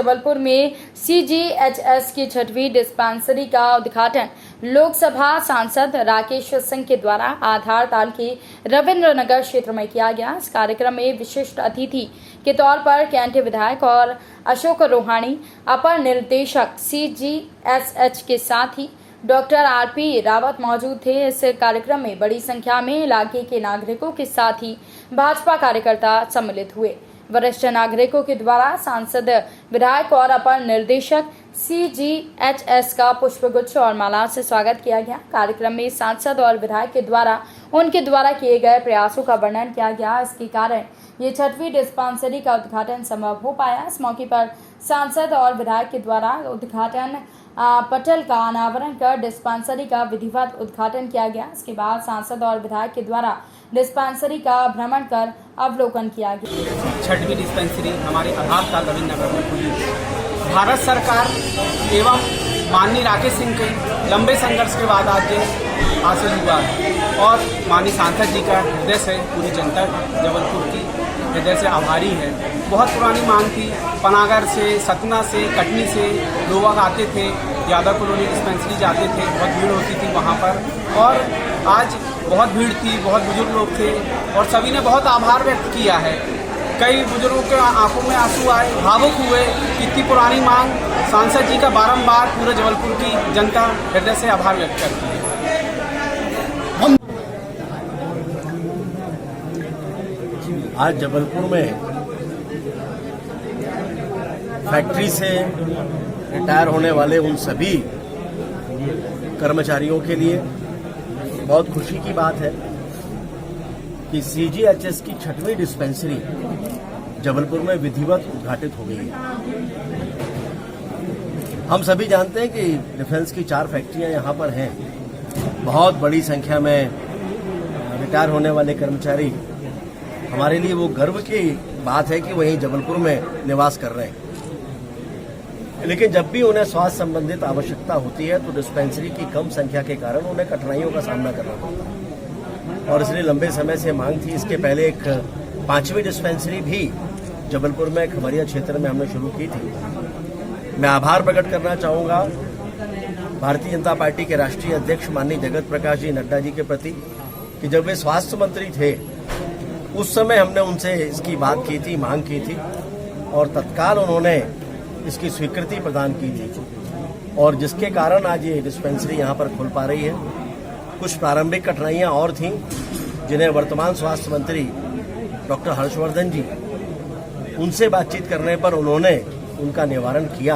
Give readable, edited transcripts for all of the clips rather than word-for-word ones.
जबलपुर में CGHS की 6वीं dispensary का उद्घाटन लोकसभा सांसद राकेश सिंह के द्वारा आधार ताल के रविंद्र नगर क्षेत्र में किया गया। इस कार्यक्रम में विशिष्ट अतिथि के तौर पर कैंट विधायक और अशोक रोहाणी, अपर निर्देशक CGHS के साथ ही डॉक्टर RP रावत मौजूद थे। इस कार्यक्रम में बड़ी संख्या में इलाके के नागरिकों के साथ ही भाजपा कार्यकर्ता सम्मिलित हुए। वरिष्ठ नागरिकों के द्वारा सांसद, विधायक और अपर निर्देशक CGHS का पुष्पगुच्छ और माला से स्वागत किया गया। कार्यक्रम में सांसद और विधायक के द्वारा उनके द्वारा किए गए प्रयासों का वर्णन किया गया। इसके कारण ये 6वीं डिस्पेंसरी का उद्घाटन संभव हो पाया। इस मौके पर सांसद और विधायक के द्वारा उद्घाटन पटल का अनावरण कर डिस्पेंसरी का विधिवत उद्घाटन किया गया। इसके बाद सांसद और विधायक के द्वारा डिस्पेंसरी का भ्रमण कर अवलोकन किया गया। 6वीं डिस्पेंसरी हमारे आधार ताल रविंद्र नगर में खुली। भारत सरकार एवं माननीय राकेश सिंह के लंबे संघर्ष के बाद आज हासिल हुआ है और माननीय सांसद जी का हृदय से पूरी जनता जबलपुर की हृदय से आभारी है। बहुत पुरानी मांग थी, पनागर से, सतना से, कटनी से लोग आते थे, यादव कॉलोनी डिस्पेंसरी जाते थे, बहुत भीड़ होती थी वहाँ पर और आज बहुत भीड़ थी, बहुत बुजुर्ग लोग थे और सभी ने बहुत आभार व्यक्त किया है। कई बुजुर्गों के आंखों में आंसू आए, भावुक हुए। इतनी पुरानी मांग सांसद जी का बारंबार पूरे जबलपुर की जनता हृदय से आभार व्यक्त करती है। आज जबलपुर में फैक्ट्री से रिटायर होने वाले उन सभी कर्मचारियों के लिए बहुत खुशी की बात है कि CGHS की 6वीं डिस्पेंसरी जबलपुर में विधिवत उद्घाटित हो गई है। हम सभी जानते हैं कि डिफेंस की 4 फैक्ट्रियां यहां पर हैं। बहुत बड़ी संख्या में रिटायर होने वाले कर्मचारी, हमारे लिए वो गर्व की बात है कि वहीं जबलपुर में निवास कर रहे हैं। लेकिन जब भी उन्हें स्वास्थ्य संबंधित आवश्यकता होती है तो डिस्पेंसरी की कम संख्या के कारण उन्हें कठिनाइयों का सामना करना पड़ता है और इसलिए लंबे समय से मांग थी। इसके पहले एक 5वीं डिस्पेंसरी भी जबलपुर में खमरिया क्षेत्र में हमने शुरू की थी। मैं आभार प्रकट करना चाहूँगा भारतीय जनता पार्टी के राष्ट्रीय अध्यक्ष माननीय जगत प्रकाश जी नड्डा जी के प्रति कि जब वे स्वास्थ्य मंत्री थे उस समय हमने उनसे इसकी बात की थी, मांग की थी और तत्काल उन्होंने इसकी स्वीकृति प्रदान की थी और जिसके कारण आज ये डिस्पेंसरी यहाँ पर खुल पा रही है। कुछ प्रारंभिक कठिनाइयाँ और थीं जिन्हें वर्तमान स्वास्थ्य मंत्री डॉक्टर हर्षवर्धन जी, उनसे बातचीत करने पर उन्होंने उनका निवारण किया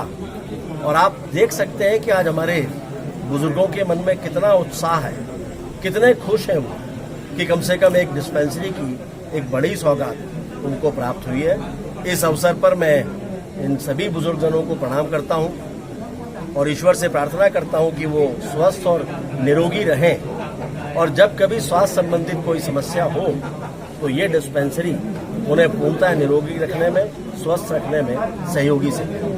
और आप देख सकते हैं कि आज हमारे बुजुर्गों के मन में कितना उत्साह है, कितने खुश हैं वो कि कम से कम एक डिस्पेंसरी की एक बड़ी सौगात उनको प्राप्त हुई है। इस अवसर पर मैं इन सभी बुजुर्गजनों को प्रणाम करता हूं और ईश्वर से प्रार्थना करता हूं कि वो स्वस्थ और निरोगी रहें और जब कभी स्वास्थ्य संबंधित कोई समस्या हो तो ये डिस्पेंसरी उन्हें पूर्णतः निरोगी रखने में, स्वस्थ रखने में सहयोगी सिद्ध हो।